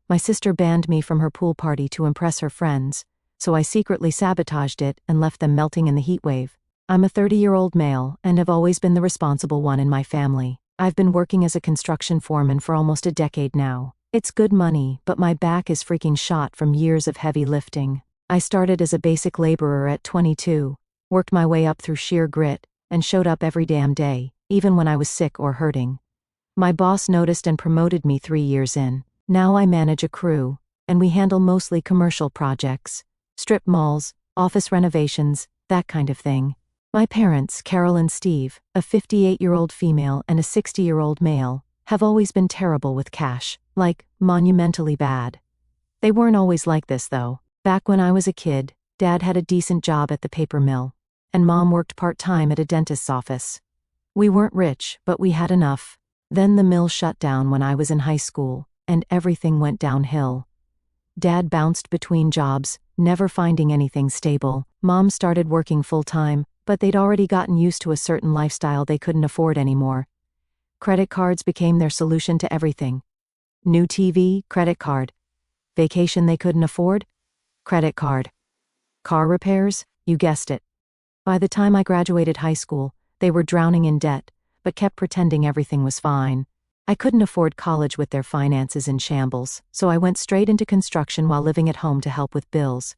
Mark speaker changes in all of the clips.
Speaker 1: My sister banned me from her pool party to impress her friends, so I secretly sabotaged it and left them melting in the heatwave. I'm a 30-year-old male and have always been the responsible one in my family. I've been working as a construction foreman for almost a decade now. It's good money, but my back is freaking shot from years of heavy lifting. I started as a basic laborer at 22, worked my way up through sheer grit, and showed up every damn day, even when I was sick or hurting. My boss noticed and promoted me 3 years in. Now I manage a crew, and we handle mostly commercial projects, strip malls, office renovations, that kind of thing. My parents, Carol and Steve, a 58-year-old female and a 60-year-old male, have always been terrible with cash, like, monumentally bad. They weren't always like this though. Back when I was a kid, Dad had a decent job at the paper mill, and Mom worked part-time at a dentist's office. We weren't rich, but we had enough. Then the mill shut down when I was in high school, and everything went downhill. Dad bounced between jobs, never finding anything stable. Mom started working full-time, but they'd already gotten used to a certain lifestyle they couldn't afford anymore. Credit cards became their solution to everything. New TV, credit card. Vacation they couldn't afford? Credit card. Car repairs? You guessed it. By the time I graduated high school, they were drowning in debt, but kept pretending everything was fine. I couldn't afford college with their finances in shambles, so I went straight into construction while living at home to help with bills.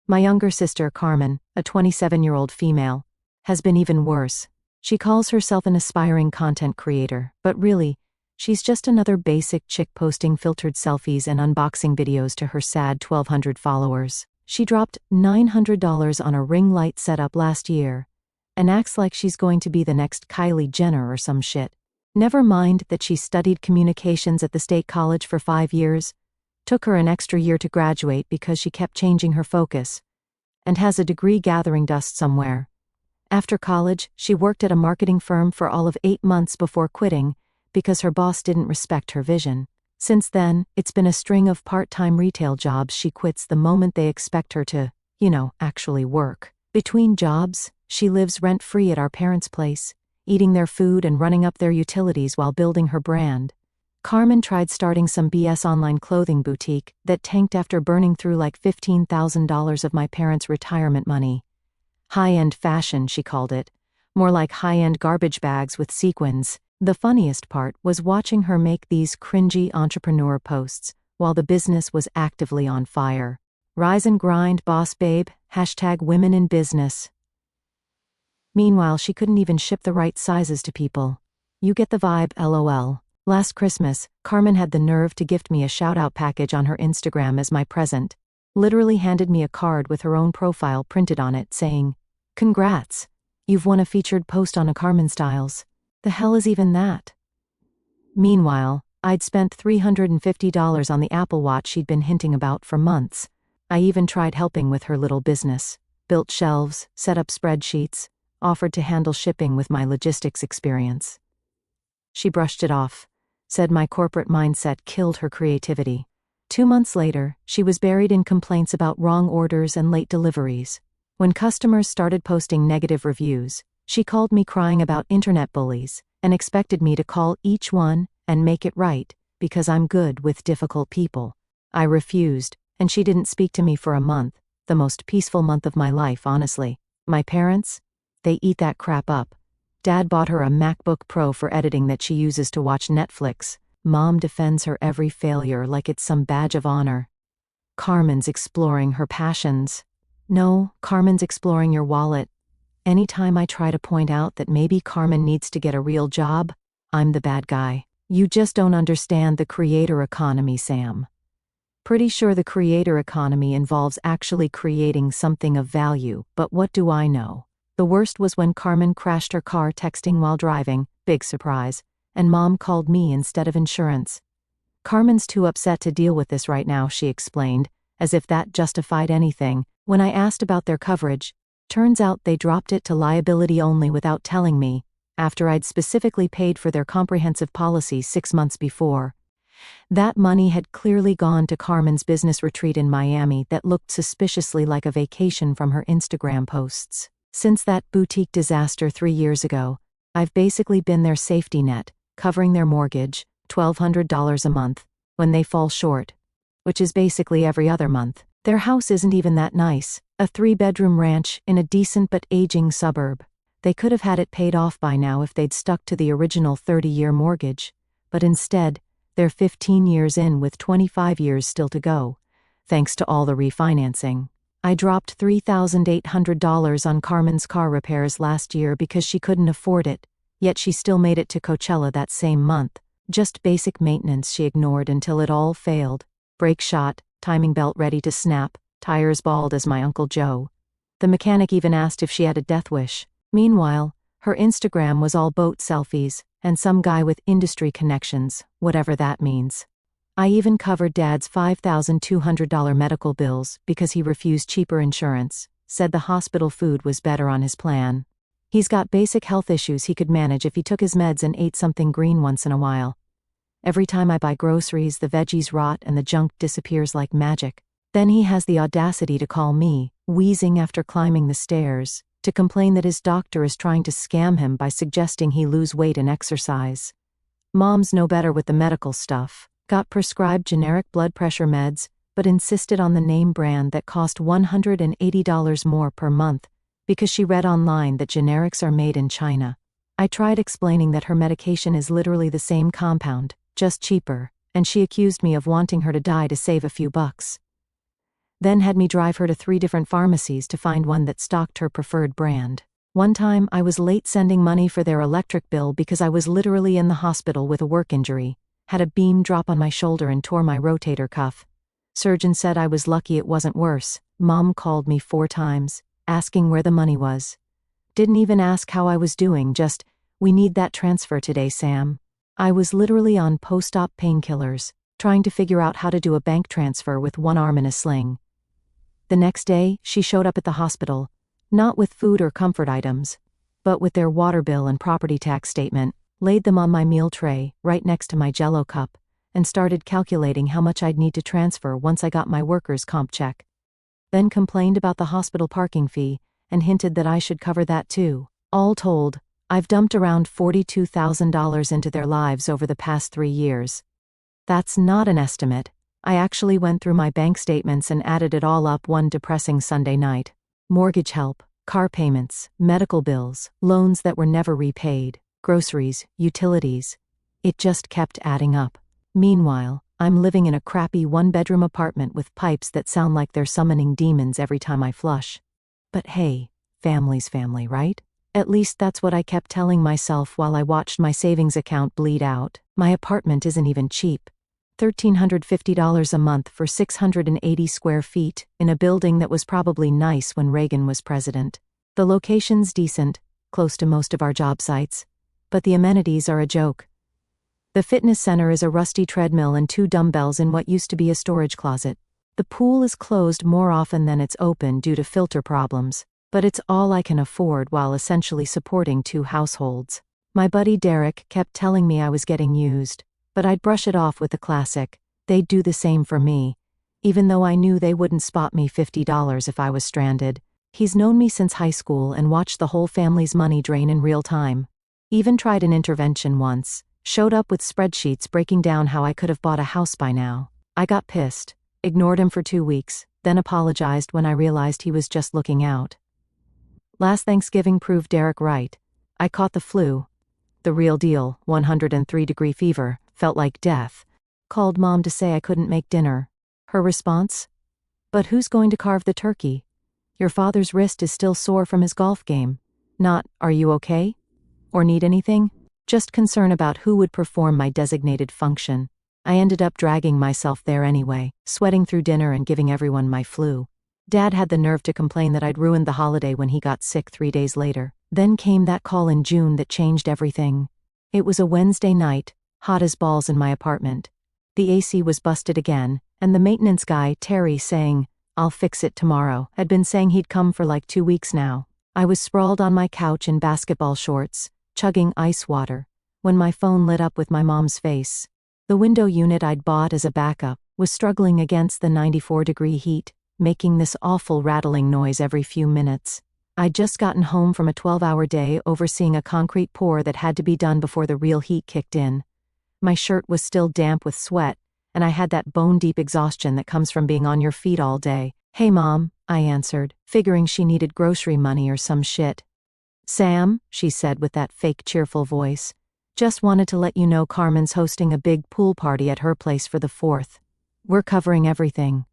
Speaker 1: My younger sister, Carmen, a 27-year-old female, has been even worse. She calls herself an aspiring content creator, but really, she's just another basic chick posting filtered selfies and unboxing videos to her sad 1,200 followers. She dropped $900 on a ring light setup last year, and acts like she's going to be the next Kylie Jenner or some shit. Never mind that she studied communications at the state college for 5 years, took her an extra year to graduate because she kept changing her focus, and has a degree gathering dust somewhere. After college, she worked at a marketing firm for all of 8 months before quitting because her boss didn't respect her vision. Since then, it's been a string of part-time retail jobs she quits the moment they expect her to, actually work. Between jobs, she lives rent-free at our parents' place, eating their food and running up their utilities while building her brand. Carmen tried starting some BS online clothing boutique that tanked after burning through like $15,000 of my parents' retirement money. High-end fashion, she called it. More like high-end garbage bags with sequins. The funniest part was watching her make these cringy entrepreneur posts while the business was actively on fire. Rise and grind, boss babe, #women in business. Meanwhile, she couldn't even ship the right sizes to people. You get the vibe, LOL. Last Christmas, Carmen had the nerve to gift me a shout-out package on her Instagram as my present. Literally handed me a card with her own profile printed on it saying, "Congrats, you've won a featured post on a Carmen Styles." The hell is even that? Meanwhile, I'd spent $350 on the Apple Watch she'd been hinting about for months. I even tried helping with her little business, built shelves, set up spreadsheets, offered to handle shipping with my logistics experience. She brushed it off, said my corporate mindset killed her creativity. 2 months later, she was buried in complaints about wrong orders and late deliveries. When customers started posting negative reviews, she called me crying about internet bullies and expected me to call each one and make it right because I'm good with difficult people. I refused, and she didn't speak to me for a month, the most peaceful month of my life, honestly. My parents? They eat that crap up. Dad bought her a MacBook Pro for editing that she uses to watch Netflix. Mom defends her every failure like it's some badge of honor. Carmen's exploring her passions. No, Carmen's exploring your wallet. Anytime I try to point out that maybe Carmen needs to get a real job, I'm the bad guy. You just don't understand the creator economy, Sam. Pretty sure the creator economy involves actually creating something of value, but what do I know? The worst was when Carmen crashed her car texting while driving, big surprise, and Mom called me instead of insurance. Carmen's too upset to deal with this right now, she explained, as if that justified anything. When I asked about their coverage, turns out they dropped it to liability only without telling me, after I'd specifically paid for their comprehensive policy 6 months before. That money had clearly gone to Carmen's business retreat in Miami that looked suspiciously like a vacation from her Instagram posts. Since that boutique disaster 3 years ago, I've basically been their safety net, covering their mortgage, $1,200 a month, when they fall short. which is basically every other month. Their house isn't even that nice, a 3-bedroom ranch in a decent but aging suburb. They could have had it paid off by now if they'd stuck to the original 30-year mortgage, but instead, they're 15 years in with 25 years still to go, thanks to all the refinancing. I dropped $3,800 on Carmen's car repairs last year because she couldn't afford it, yet she still made it to Coachella that same month. Just basic maintenance she ignored until it all failed. Brake shot, timing belt ready to snap, tires bald as my Uncle Joe. The mechanic even asked if she had a death wish. Meanwhile, her Instagram was all boat selfies, and some guy with industry connections, whatever that means. I even covered Dad's $5,200 medical bills because he refused cheaper insurance, said the hospital food was better on his plan. He's got basic health issues he could manage if he took his meds and ate something green once in a while. Every time I buy groceries, the veggies rot and the junk disappears like magic. Then he has the audacity to call me, wheezing after climbing the stairs, to complain that his doctor is trying to scam him by suggesting he lose weight and exercise. Mom's no better with the medical stuff, got prescribed generic blood pressure meds, but insisted on the name brand that cost $180 more per month because she read online that generics are made in China. I tried explaining that her medication is literally the same compound, just cheaper, and she accused me of wanting her to die to save a few bucks. Then had me drive her to 3 different pharmacies to find one that stocked her preferred brand. One time I was late sending money for their electric bill because I was literally in the hospital with a work injury, had a beam drop on my shoulder and tore my rotator cuff. Surgeon said I was lucky it wasn't worse. Mom called me 4 times, asking where the money was. Didn't even ask how I was doing, just, "We need that transfer today, Sam." I was literally on post-op painkillers, trying to figure out how to do a bank transfer with one arm in a sling. The next day, she showed up at the hospital, not with food or comfort items, but with their water bill and property tax statement, laid them on my meal tray, right next to my Jell-O cup, and started calculating how much I'd need to transfer once I got my workers' comp check. Then complained about the hospital parking fee, and hinted that I should cover that too. All told, I've dumped around $42,000 into their lives over the past 3 years. That's not an estimate. I actually went through my bank statements and added it all up one depressing Sunday night. Mortgage help, car payments, medical bills, loans that were never repaid, groceries, utilities. It just kept adding up. Meanwhile, I'm living in a crappy 1-bedroom apartment with pipes that sound like they're summoning demons every time I flush. But hey, family's family, right? At least that's what I kept telling myself while I watched my savings account bleed out. My apartment isn't even cheap. $1,350 a month for 680 square feet in a building that was probably nice when Reagan was president. The location's decent, close to most of our job sites, but the amenities are a joke. The fitness center is a rusty treadmill and 2 dumbbells in what used to be a storage closet. The pool is closed more often than it's open due to filter problems, but it's all I can afford while essentially supporting 2 households. My buddy Derek kept telling me I was getting used, but I'd brush it off with the classic, they'd do the same for me, even though I knew they wouldn't spot me $50 if I was stranded. He's known me since high school and watched the whole family's money drain in real time. Even tried an intervention once, showed up with spreadsheets breaking down how I could have bought a house by now. I got pissed, ignored him for 2 weeks, then apologized when I realized he was just looking out. Last Thanksgiving proved Derek right. I caught the flu. The real deal, 103-degree fever, felt like death. Called Mom to say I couldn't make dinner. Her response? "But who's going to carve the turkey? Your father's wrist is still sore from his golf game. Not, are you okay? Or need anything?" Just concern about who would perform my designated function. I ended up dragging myself there anyway, sweating through dinner and giving everyone my flu. Dad had the nerve to complain that I'd ruined the holiday when he got sick 3 days later. Then came that call in June that changed everything. It was a Wednesday night, hot as balls in my apartment. The AC was busted again, and the maintenance guy, Terry, saying, "I'll fix it tomorrow," had been saying he'd come for like 2 weeks now. I was sprawled on my couch in basketball shorts, chugging ice water, when my phone lit up with my mom's face. The window unit I'd bought as a backup was struggling against the 94-degree heat, making this awful rattling noise every few minutes. I'd just gotten home from a 12-hour day overseeing a concrete pour that had to be done before the real heat kicked in. My shirt was still damp with sweat, and I had that bone-deep exhaustion that comes from being on your feet all day. "Hey, Mom," I answered, figuring she needed grocery money or some shit. "Sam," she said with that fake cheerful voice, "just wanted to let you know Carmen's hosting a big pool party at her place for the 4th. We're covering everything."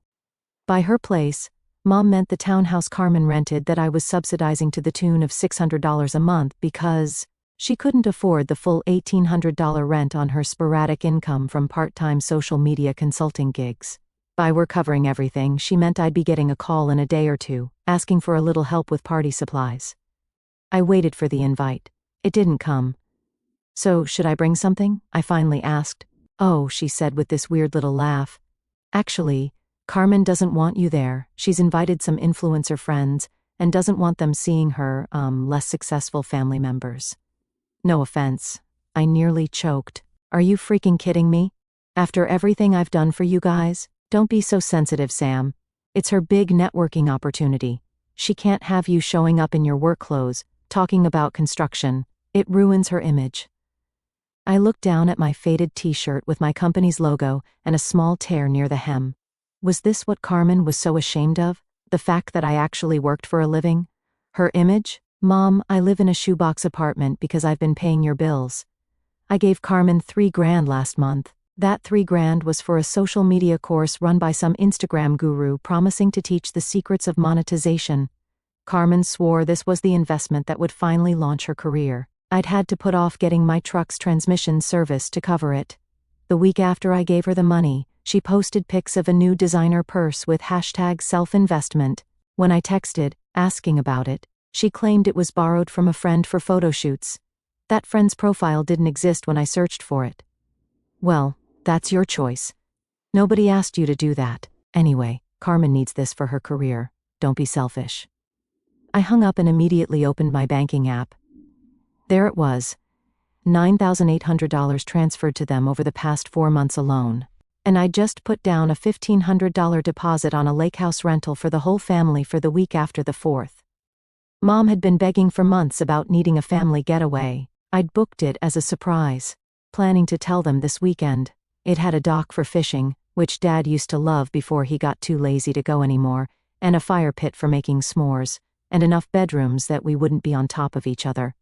Speaker 1: By her place, Mom meant the townhouse Carmen rented that I was subsidizing to the tune of $600 a month because she couldn't afford the full $1,800 rent on her sporadic income from part-time social media consulting gigs. By "we're covering everything," she meant I'd be getting a call in a day or two, asking for a little help with party supplies. I waited for the invite. It didn't come. "So, should I bring something?" I finally asked. "Oh," she said with this weird little laugh. "Actually, Carmen doesn't want you there. She's invited some influencer friends and doesn't want them seeing her, less successful family members." No offense. I nearly choked. "Are you freaking kidding me? After everything I've done for you guys? Don't be so sensitive, Sam. It's her big networking opportunity. She can't have you showing up in your work clothes, talking about construction. It ruins her image." I looked down at my faded t-shirt with my company's logo and a small tear near the hem. Was this what Carmen was so ashamed of? The fact that I actually worked for a living? Her image? "Mom, I live in a shoebox apartment because I've been paying your bills. I gave Carmen $3,000 last month. That $3,000 was for a social media course run by some Instagram guru promising to teach the secrets of monetization. Carmen swore this was the investment that would finally launch her career. I'd had to put off getting my truck's transmission service to cover it. The week after I gave her the money, she posted pics of a new designer purse with #self-investment. When I texted, asking about it, she claimed it was borrowed from a friend for photo shoots. That friend's profile didn't exist when I searched for it. Well, that's your choice. Nobody asked you to do that. Anyway, Carmen needs this for her career. Don't be selfish. I hung up and immediately opened my banking app. There it was. $9,800 transferred to them over the past 4 months alone. And I'd just put down a $1,500 deposit on a lake house rental for the whole family for the week after the 4th. Mom had been begging for months about needing a family getaway. I'd booked it as a surprise, planning to tell them this weekend. It had a dock for fishing, which Dad used to love before he got too lazy to go anymore, and a fire pit for making s'mores, and enough bedrooms that we wouldn't be on top of each other.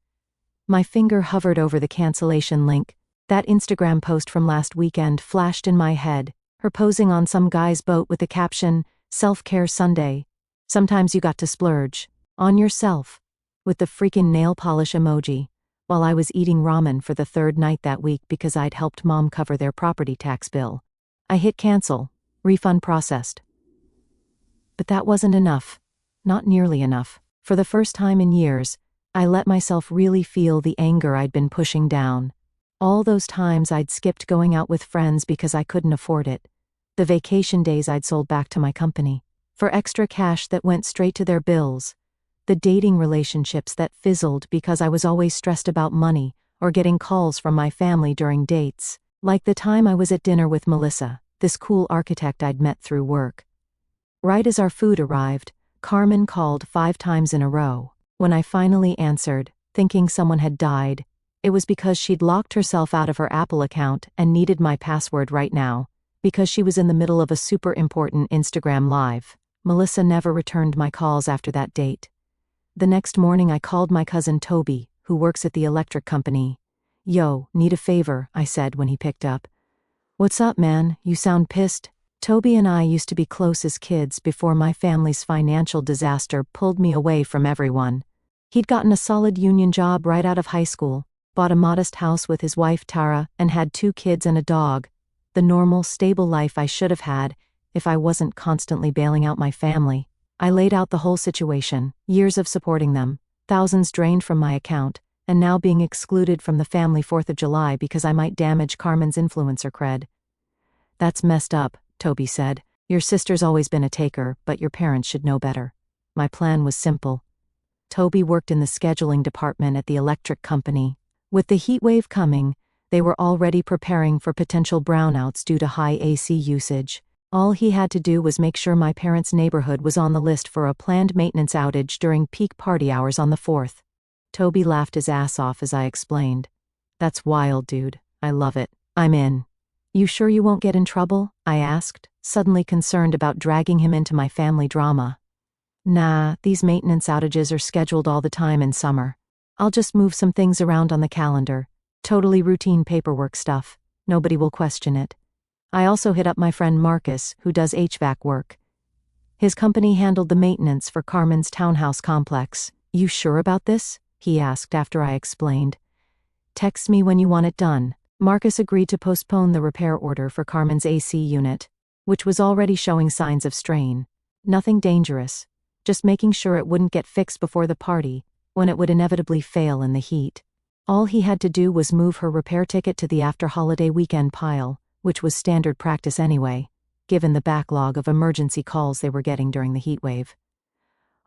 Speaker 1: My finger hovered over the cancellation link. That Instagram post from last weekend flashed in my head, her posing on some guy's boat with the caption, "Self-Care Sunday. Sometimes you got to splurge. On yourself," with the freaking nail polish emoji, while I was eating ramen for the 3rd night that week because I'd helped Mom cover their property tax bill. I hit cancel. Refund processed. But that wasn't enough. Not nearly enough. For the first time in years, I let myself really feel the anger I'd been pushing down. All those times I'd skipped going out with friends because I couldn't afford it. The vacation days I'd sold back to my company for extra cash that went straight to their bills. The dating relationships that fizzled because I was always stressed about money or getting calls from my family during dates. Like the time I was at dinner with Melissa, this cool architect I'd met through work. Right as our food arrived, Carmen called 5 times in a row. When I finally answered, thinking someone had died, it was because she'd locked herself out of her Apple account and needed my password right now, because she was in the middle of a super important Instagram live. Melissa never returned my calls after that date. The next morning I called my cousin Toby, who works at the electric company. "Yo, need a favor," I said when he picked up. "What's up, man? You sound pissed." Toby and I used to be close as kids before my family's financial disaster pulled me away from everyone. He'd gotten a solid union job right out of high school, bought a modest house with his wife Tara, and had 2 kids and a dog. The normal, stable life I should have had if I wasn't constantly bailing out my family. I laid out the whole situation, years of supporting them, thousands drained from my account, and now being excluded from the family 4th of July because I might damage Carmen's influencer cred. "That's messed up," Toby said. "Your sister's always been a taker, but your parents should know better." My plan was simple. Toby worked in the scheduling department at the electric company. With the heatwave coming, they were already preparing for potential brownouts due to high AC usage. All he had to do was make sure my parents' neighborhood was on the list for a planned maintenance outage during peak party hours on the 4th. Toby laughed his ass off as I explained. "That's wild, dude. I love it. I'm in." You sure you won't get in trouble? I asked, suddenly concerned about dragging him into my family drama. Nah, these maintenance outages are scheduled all the time in summer. I'll just move some things around on the calendar. Totally routine paperwork stuff. Nobody will question it. I also hit up my friend Marcus, who does HVAC work. His company handled the maintenance for Carmen's townhouse complex. You sure about this? He asked after I explained. Text me when you want it done. Marcus agreed to postpone the repair order for Carmen's AC unit, which was already showing signs of strain. Nothing dangerous, just making sure it wouldn't get fixed before the party, when it would inevitably fail in the heat. All he had to do was move her repair ticket to the after-holiday weekend pile, which was standard practice anyway, given the backlog of emergency calls they were getting during the heatwave.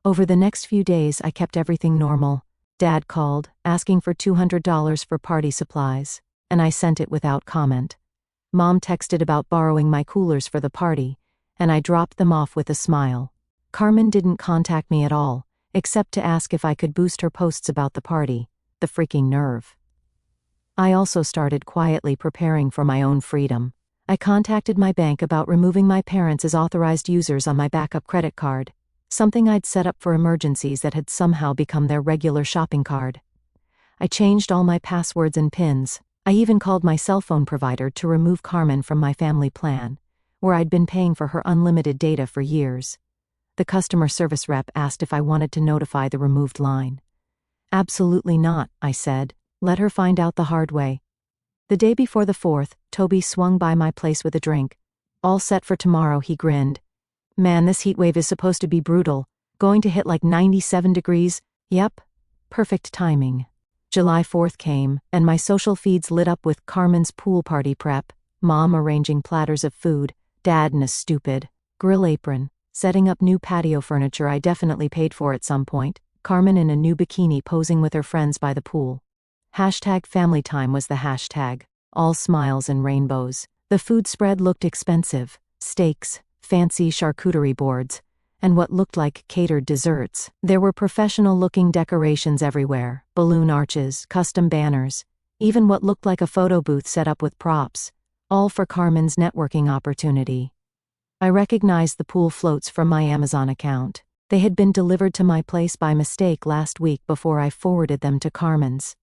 Speaker 1: Over the next few days, I kept everything normal. Dad called, asking for $200 for party supplies, and I sent it without comment. Mom texted about borrowing my coolers for the party, and I dropped them off with a smile. Carmen didn't contact me at all, except to ask if I could boost her posts about the party. The freaking nerve. I also started quietly preparing for my own freedom. I contacted my bank about removing my parents as authorized users on my backup credit card, something I'd set up for emergencies that had somehow become their regular shopping card. I changed all my passwords and PINs. I even called my cell phone provider to remove Carmen from my family plan, where I'd been paying for her unlimited data for years. The customer service rep asked if I wanted to notify the removed line. Absolutely not, I said. Let her find out the hard way. The day before the 4th, Toby swung by my place with a drink. All set for tomorrow, he grinned. Man, this heatwave is supposed to be brutal. Going to hit like 97 degrees. Yep. Perfect timing. July 4th came, and my social feeds lit up with Carmen's pool party prep, Mom arranging platters of food, Dad in a stupid grill apron, setting up new patio furniture I definitely paid for at some point, Carmen in a new bikini posing with her friends by the pool. #FamilyTime was the hashtag. All smiles and rainbows. The food spread looked expensive. Steaks, fancy charcuterie boards, and what looked like catered desserts. There were professional-looking decorations everywhere, balloon arches, custom banners, even what looked like a photo booth set up with props, all for Carmen's networking opportunity. I recognized the pool floats from my Amazon account. They had been delivered to my place by mistake last week before I forwarded them to Carmen's.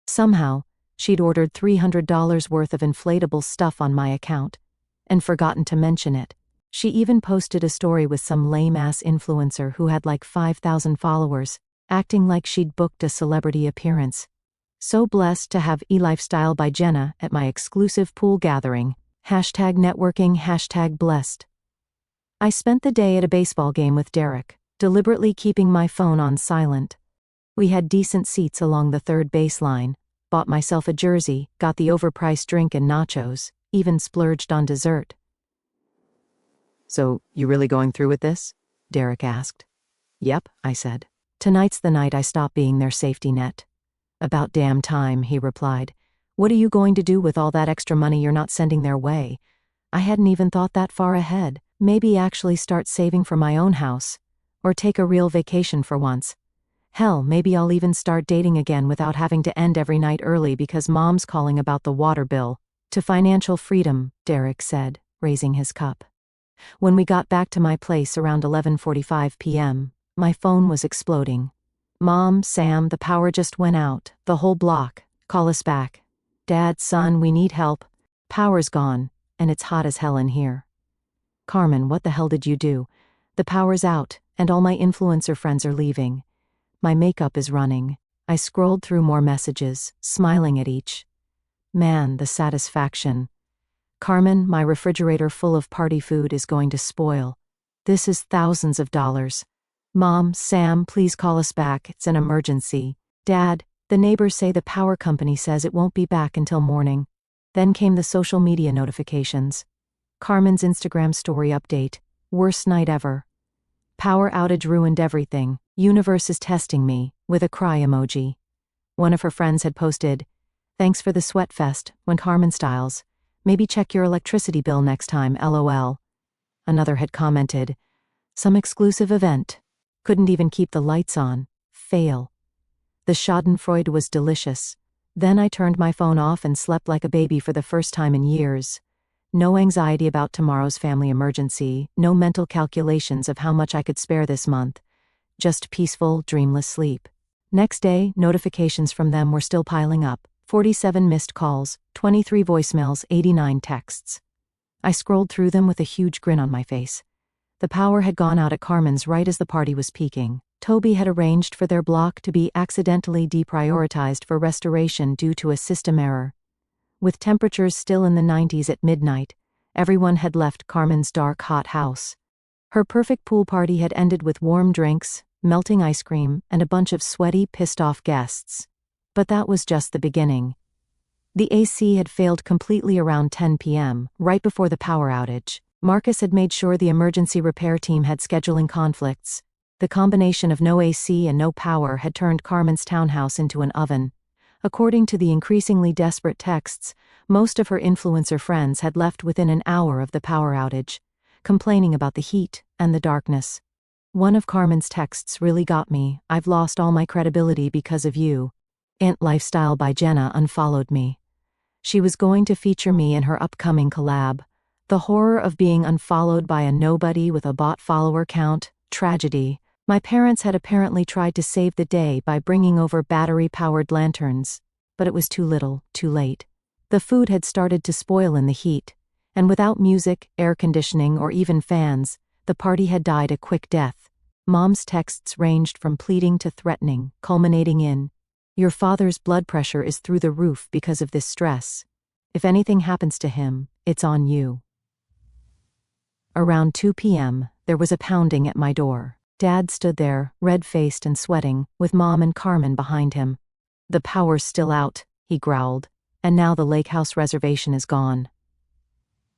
Speaker 1: Somehow, she'd ordered $300 worth of inflatable stuff on my account, and forgotten to mention it. She even posted a story with some lame-ass influencer who had like 5,000 followers, acting like she'd booked a celebrity appearance. So blessed to have eLifestyle by Jenna at my exclusive pool gathering. #networking, #blessed. I spent the day at a baseball game with Derek, deliberately keeping my phone on silent. We had decent seats along the third baseline, bought myself a jersey, got the overpriced drink and nachos, even splurged on dessert. So, you really going through with this? Derek asked. Yep, I said. Tonight's the night I stop being their safety net. About damn time, he replied. What are you going to do with all that extra money you're not sending their way? I hadn't even thought that far ahead. Maybe actually start saving for my own house. Or take a real vacation for once. Hell, maybe I'll even start dating again without having to end every night early because Mom's calling about the water bill. To financial freedom, Derek said, raising his cup. When we got back to my place around 11:45 p.m., my phone was exploding. Mom, Sam, the power just went out. The whole block. Call us back. Dad, son, we need help. Power's gone, and it's hot as hell in here. Carmen, what the hell did you do? The power's out, and all my influencer friends are leaving. My makeup is running. I scrolled through more messages, smiling at each. Man, the satisfaction. Carmen, my refrigerator full of party food is going to spoil. This is thousands of dollars. Mom, Sam, please call us back. It's an emergency. Dad, the neighbors say the power company says it won't be back until morning. Then came the social media notifications. Carmen's Instagram story update. Worst night ever. Power outage ruined everything. Universe is testing me, with a cry emoji. One of her friends had posted, Thanks for the sweat fest, when Carmen styles. Maybe check your electricity bill next time, LOL. Another had commented, Some exclusive event. Couldn't even keep the lights on. Fail. The schadenfreude was delicious. Then I turned my phone off and slept like a baby for the first time in years. No anxiety about tomorrow's family emergency, no mental calculations of how much I could spare this month. Just peaceful, dreamless sleep. Next day, notifications from them were still piling up. 47 missed calls, 23 voicemails, 89 texts. I scrolled through them with a huge grin on my face. The power had gone out at Carmen's right as the party was peaking. Toby had arranged for their block to be accidentally deprioritized for restoration due to a system error. With temperatures still in the 90s at midnight, everyone had left Carmen's dark, hot house. Her perfect pool party had ended with warm drinks, melting ice cream, and a bunch of sweaty, pissed-off guests. But that was just the beginning. The AC had failed completely around 10 p.m., right before the power outage. Marcus had made sure the emergency repair team had scheduling conflicts. The combination of no AC and no power had turned Carmen's townhouse into an oven. According to the increasingly desperate texts, most of her influencer friends had left within an hour of the power outage, complaining about the heat and the darkness. One of Carmen's texts really got me. "I've lost all my credibility because of you. Ant Lifestyle by Jenna unfollowed me. She was going to feature me in her upcoming collab. The horror of being unfollowed by a nobody with a bot follower count. Tragedy. My parents had apparently tried to save the day by bringing over battery-powered lanterns, but it was too little, too late. The food had started to spoil in the heat, and without music, air conditioning, or even fans, the party had died a quick death. Mom's texts ranged from pleading to threatening, culminating in, "Your father's blood pressure is through the roof because of this stress. If anything happens to him, it's on you." Around 2 p.m., there was a pounding at my door. Dad stood there, red-faced and sweating, with Mom and Carmen behind him. "The power's still out," he growled, "and now the lake house reservation is gone."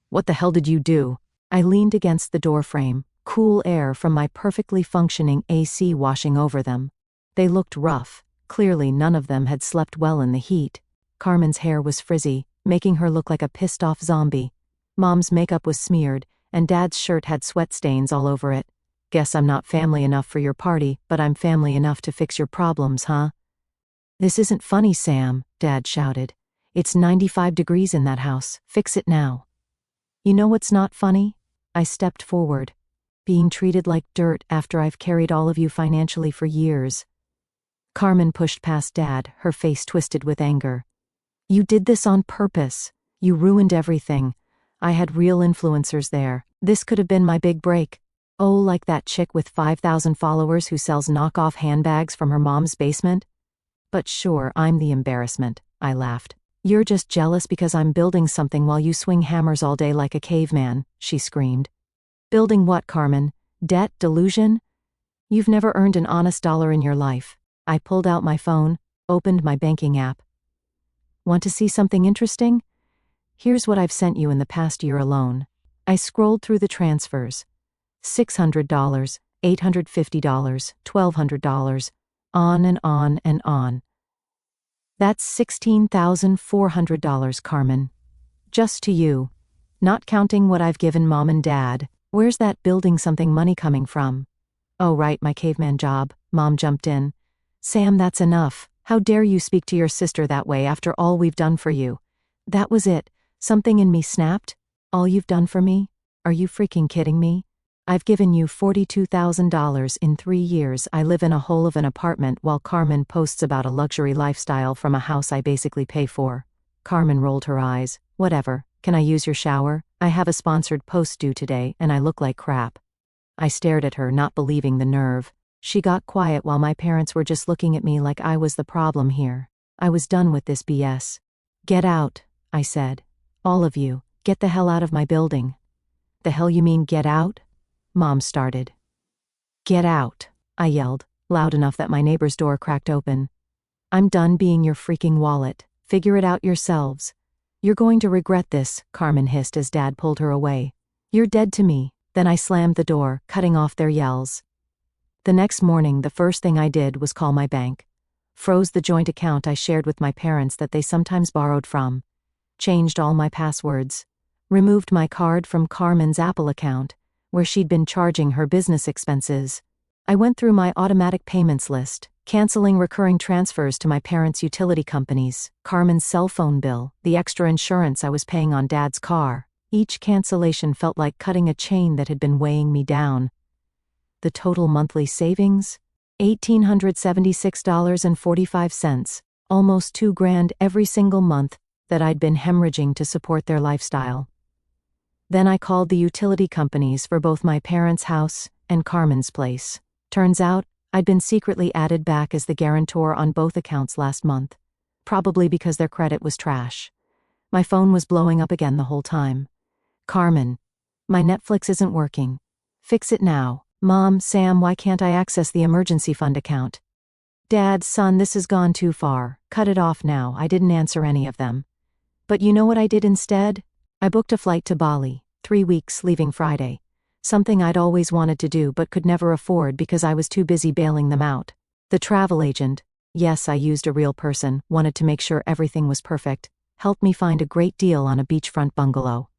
Speaker 1: "What the hell did you do?" I leaned against the doorframe, cool air from my perfectly functioning AC washing over them. They looked rough. Clearly none of them had slept well in the heat. Carmen's hair was frizzy, making her look like a pissed-off zombie. Mom's makeup was smeared, and Dad's shirt had sweat stains all over it. "Guess I'm not family enough for your party, but I'm family enough to fix your problems, huh?" "This isn't funny, Sam," Dad shouted. "It's 95 degrees in that house. Fix it now." "You know what's not funny?" I stepped forward. "Being treated like dirt after I've carried all of you financially for years." Carmen pushed past Dad, her face twisted with anger. "You did this on purpose. You ruined everything. I had real influencers there. This could have been my big break. Oh, like that chick with 5,000 followers who sells knockoff handbags from her mom's basement? But sure, I'm the embarrassment," I laughed. "You're just jealous because I'm building something while you swing hammers all day like a caveman," she screamed. "Building what, Carmen? Debt, delusion? You've never earned an honest dollar in your life." I pulled out my phone, opened my banking app. "Want to see something interesting? Here's what I've sent you in the past year alone." I scrolled through the transfers. $600, $850, $1,200, on and on and on. "That's $16,400, Carmen. Just to you. Not counting what I've given Mom and Dad. Where's that building something money coming from?" "Oh right, my caveman job," Mom jumped in. "Sam, that's enough. How dare you speak to your sister that way after all we've done for you?" That was it. Something in me snapped. "All you've done for me? Are you freaking kidding me? I've given you $42,000 in 3 years. I live in a hole of an apartment while Carmen posts about a luxury lifestyle from a house I basically pay for." Carmen rolled her eyes. "Whatever. Can I use your shower? I have a sponsored post due today, and I look like crap." I stared at her, not believing the nerve. She got quiet while my parents were just looking at me like I was the problem here. I was done with this BS. "Get out," I said. "All of you, get the hell out of my building." "The hell you mean, get out?" Mom started. "Get out," I yelled, loud enough that my neighbor's door cracked open. "I'm done being your freaking wallet. Figure it out yourselves." "You're going to regret this," Carmen hissed as Dad pulled her away. "You're dead to me." Then I slammed the door, cutting off their yells. The next morning, the first thing I did was call my bank. Froze the joint account I shared with my parents that they sometimes borrowed from. Changed all my passwords. Removed my card from Carmen's Apple account, where she'd been charging her business expenses. I went through my automatic payments list, canceling recurring transfers to my parents' utility companies, Carmen's cell phone bill, the extra insurance I was paying on Dad's car. Each cancellation felt like cutting a chain that had been weighing me down. The total monthly savings? $1,876.45, almost $2,000 every single month that I'd been hemorrhaging to support their lifestyle. Then I called the utility companies for both my parents' house and Carmen's place. Turns out, I'd been secretly added back as the guarantor on both accounts last month, probably because their credit was trash. My phone was blowing up again the whole time. Carmen, my Netflix isn't working. Fix it now. Mom, Sam, why can't I access the emergency fund account? Dad, son, this has gone too far. Cut it off now. I didn't answer any of them. But you know what I did instead? I booked a flight to Bali, 3 weeks, leaving Friday. Something I'd always wanted to do but could never afford because I was too busy bailing them out. The travel agent, yes, I used a real person, wanted to make sure everything was perfect, helped me find a great deal on a beachfront bungalow.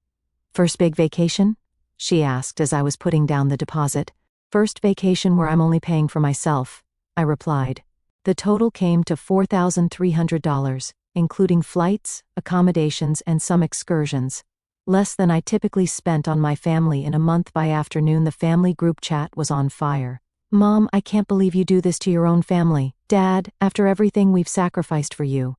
Speaker 1: First big vacation? She asked as I was putting down the deposit. First vacation where I'm only paying for myself, I replied. The total came to $4,300, including flights, accommodations, and some excursions. Less than I typically spent on my family in a month. By afternoon, the family group chat was on fire. Mom, I can't believe you do this to your own family. Dad, after everything we've sacrificed for you.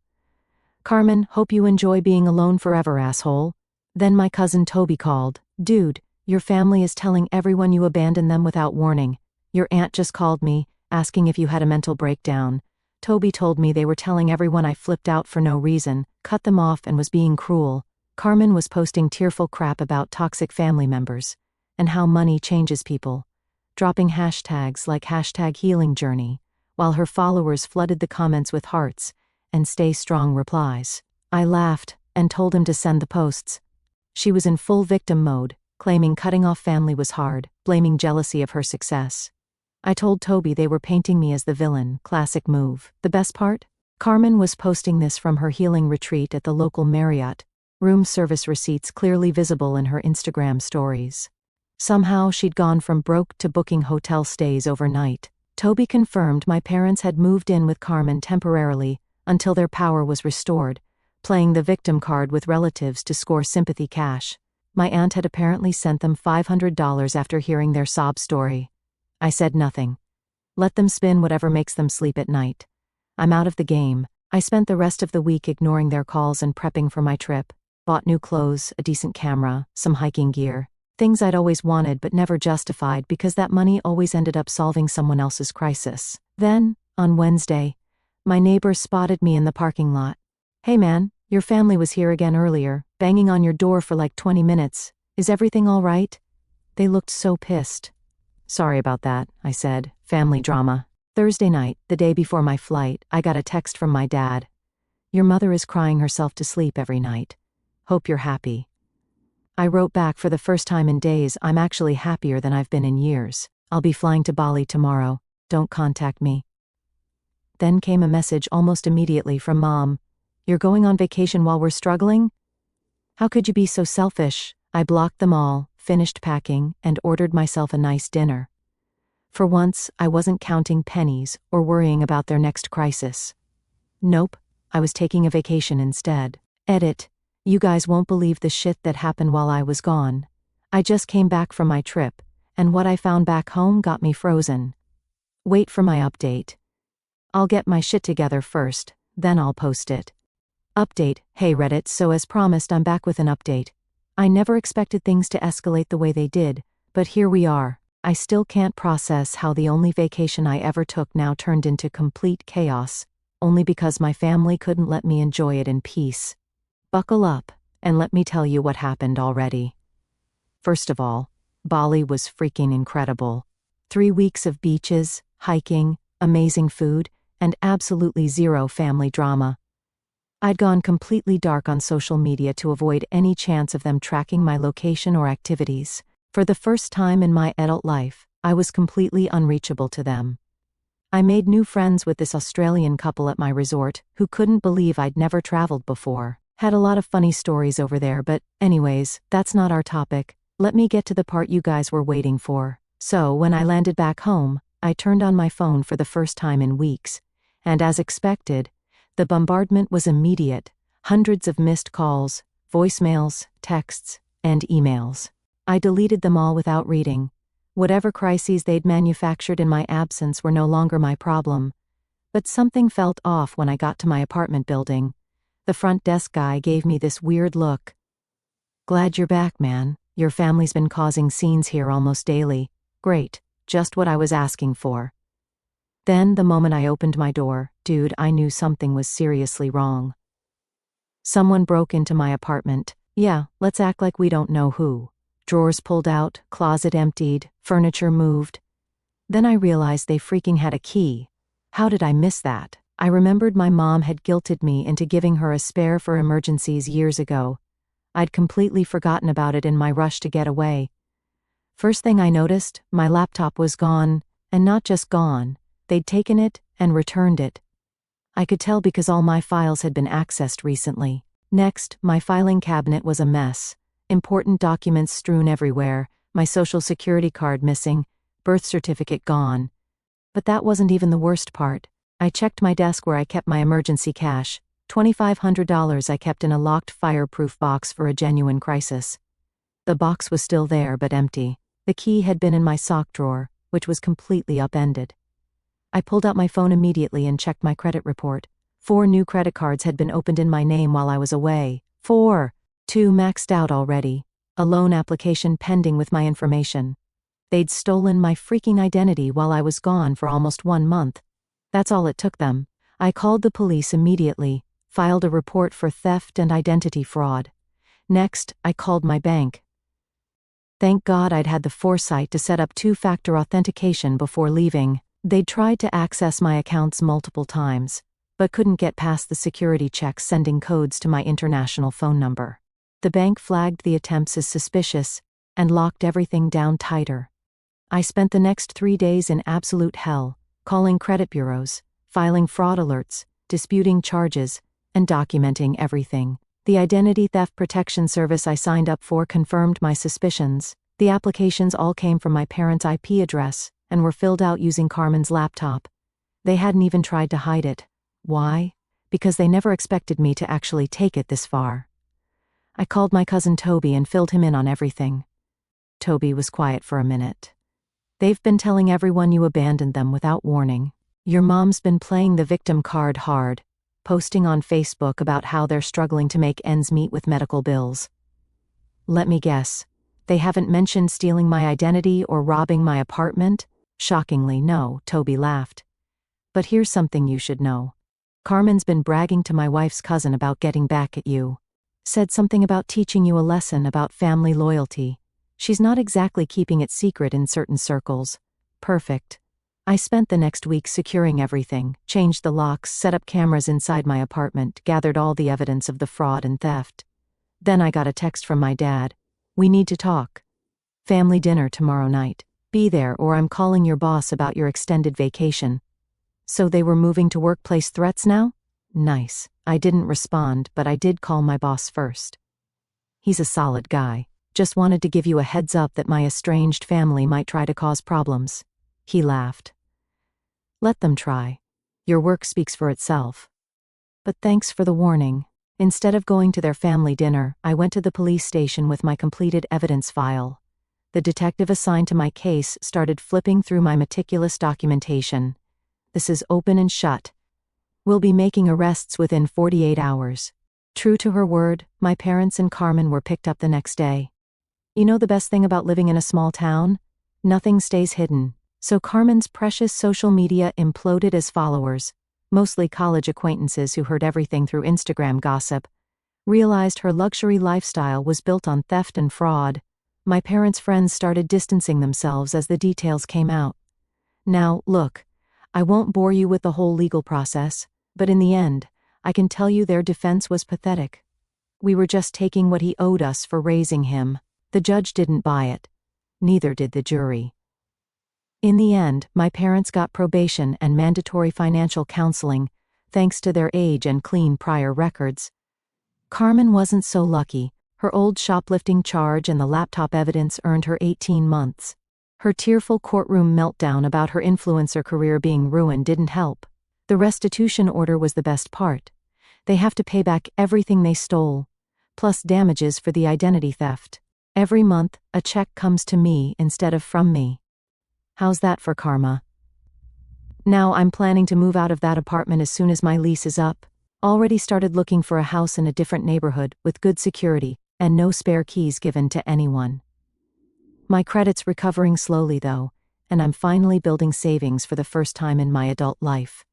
Speaker 1: Carmen, hope you enjoy being alone forever, asshole. Then my cousin Toby called. Dude, your family is telling everyone you abandoned them without warning. Your aunt just called me, asking if you had a mental breakdown. Toby told me they were telling everyone I flipped out for no reason, cut them off, and was being cruel. Carmen was posting tearful crap about toxic family members, and how money changes people, dropping hashtags like #healingjourney, while her followers flooded the comments with hearts and stay strong replies. I laughed and told him to send the posts. She was in full victim mode, claiming cutting off family was hard, blaming jealousy of her success. I told Toby they were painting me as the villain, classic move. The best part? Carmen was posting this from her healing retreat at the local Marriott, room service receipts clearly visible in her Instagram stories. Somehow she'd gone from broke to booking hotel stays overnight. Toby confirmed my parents had moved in with Carmen temporarily until their power was restored, playing the victim card with relatives to score sympathy cash. My aunt had apparently sent them $500 after hearing their sob story. I said nothing. Let them spin whatever makes them sleep at night. I'm out of the game. I spent the rest of the week ignoring their calls and prepping for my trip. Bought new clothes, a decent camera, some hiking gear. Things I'd always wanted but never justified because that money always ended up solving someone else's crisis. Then, on Wednesday, my neighbor spotted me in the parking lot. Hey man, your family was here again earlier, banging on your door for like 20 minutes. Is everything all right? They looked so pissed. Sorry about that, I said. Family drama. Thursday night, the day before my flight, I got a text from my dad. Your mother is crying herself to sleep every night. Hope you're happy. I wrote back, for the first time in days, I'm actually happier than I've been in years. I'll be flying to Bali tomorrow. Don't contact me. Then came a message almost immediately from Mom. You're going on vacation while we're struggling? How could you be so selfish? I blocked them all, finished packing, and ordered myself a nice dinner. For once, I wasn't counting pennies or worrying about their next crisis. Nope, I was taking a vacation instead. Edit. You guys won't believe the shit that happened while I was gone. I just came back from my trip, and what I found back home got me frozen. Wait for my update. I'll get my shit together first, then I'll post it. Update. Hey Reddit, so as promised, I'm back with an update. I never expected things to escalate the way they did, but here we are. I still can't process how the only vacation I ever took now turned into complete chaos, only because my family couldn't let me enjoy it in peace. Buckle up, and let me tell you what happened already. First of all, Bali was freaking incredible. 3 weeks of beaches, hiking, amazing food, and absolutely zero family drama. I'd gone completely dark on social media to avoid any chance of them tracking my location or activities. For the first time in my adult life, I was completely unreachable to them. I made new friends with this Australian couple at my resort, who couldn't believe I'd never traveled before. Had a lot of funny stories over there, but anyways, that's not our topic. Let me get to the part you guys were waiting for. So, when I landed back home, I turned on my phone for the first time in weeks. And as expected, the bombardment was immediate. Hundreds of missed calls, voicemails, texts, and emails. I deleted them all without reading. Whatever crises they'd manufactured in my absence were no longer my problem. But something felt off when I got to my apartment building. The front desk guy gave me this weird look. "Glad you're back, man. Your family's been causing scenes here almost daily." Great, just what I was asking for. Then, the moment I opened my door, dude, I knew something was seriously wrong. Someone broke into my apartment. Yeah, let's act like we don't know who. Drawers pulled out, closet emptied, furniture moved. Then I realized they freaking had a key. How did I miss that? I remembered my mom had guilted me into giving her a spare for emergencies years ago. I'd completely forgotten about it in my rush to get away. First thing I noticed, my laptop was gone, and not just gone, they'd taken it and returned it. I could tell because all my files had been accessed recently. Next, my filing cabinet was a mess. Important documents strewn everywhere, my social security card missing, birth certificate gone. But that wasn't even the worst part. I checked my desk where I kept my emergency cash, $2,500 I kept in a locked fireproof box for a genuine crisis. The box was still there but empty. The key had been in my sock drawer, which was completely upended. I pulled out my phone immediately and checked my credit report. 4 new credit cards had been opened in my name while I was away. 4. 2 maxed out already. A loan application pending with my information. They'd stolen my freaking identity while I was gone for almost 1 month. That's all it took them. I called the police immediately, filed a report for theft and identity fraud. Next, I called my bank. Thank God I'd had the foresight to set up 2-factor authentication before leaving. They'd tried to access my accounts multiple times, but couldn't get past the security checks sending codes to my international phone number. The bank flagged the attempts as suspicious and locked everything down tighter. I spent the next 3 days in absolute hell, calling credit bureaus, filing fraud alerts, disputing charges, and documenting everything. The Identity Theft Protection Service I signed up for confirmed my suspicions. The applications all came from my parents' IP address and were filled out using Carmen's laptop. They hadn't even tried to hide it. Why? Because they never expected me to actually take it this far. I called my cousin Toby and filled him in on everything. Toby was quiet for a minute. "They've been telling everyone you abandoned them without warning. Your mom's been playing the victim card hard, posting on Facebook about how they're struggling to make ends meet with medical bills. Let me guess, they haven't mentioned stealing my identity or robbing my apartment?" Shockingly, no, Toby laughed. "But here's something you should know. Carmen's been bragging to my wife's cousin about getting back at you. Said something about teaching you a lesson about family loyalty. She's not exactly keeping it secret in certain circles." Perfect. I spent the next week securing everything, changed the locks, set up cameras inside my apartment, gathered all the evidence of the fraud and theft. Then I got a text from my dad. "We need to talk. Family dinner tomorrow night. Be there or I'm calling your boss about your extended vacation." So they were moving to workplace threats now? Nice. I didn't respond, but I did call my boss first. He's a solid guy. "Just wanted to give you a heads up that my estranged family might try to cause problems." He laughed. "Let them try. Your work speaks for itself. But thanks for the warning." Instead of going to their family dinner, I went to the police station with my completed evidence file. The detective assigned to my case started flipping through my meticulous documentation. "This is open and shut. We'll be making arrests within 48 hours. True to her word, my parents and Carmen were picked up the next day. You know the best thing about living in a small town? Nothing stays hidden. So Carmen's precious social media imploded as followers, mostly college acquaintances who heard everything through Instagram gossip, realized her luxury lifestyle was built on theft and fraud. My parents' friends started distancing themselves as the details came out. Now, look, I won't bore you with the whole legal process, but in the end, I can tell you their defense was pathetic. We were just taking what he owed us for raising him. The judge didn't buy it. Neither did the jury. In the end, my parents got probation and mandatory financial counseling, thanks to their age and clean prior records. Carmen wasn't so lucky. Her old shoplifting charge and the laptop evidence earned her 18 months. Her tearful courtroom meltdown about her influencer career being ruined didn't help. The restitution order was the best part. They have to pay back everything they stole, plus damages for the identity theft. Every month, a check comes to me instead of from me. How's that for karma? Now I'm planning to move out of that apartment as soon as my lease is up. Already started looking for a house in a different neighborhood with good security and no spare keys given to anyone. My credit's recovering slowly though, and I'm finally building savings for the first time in my adult life.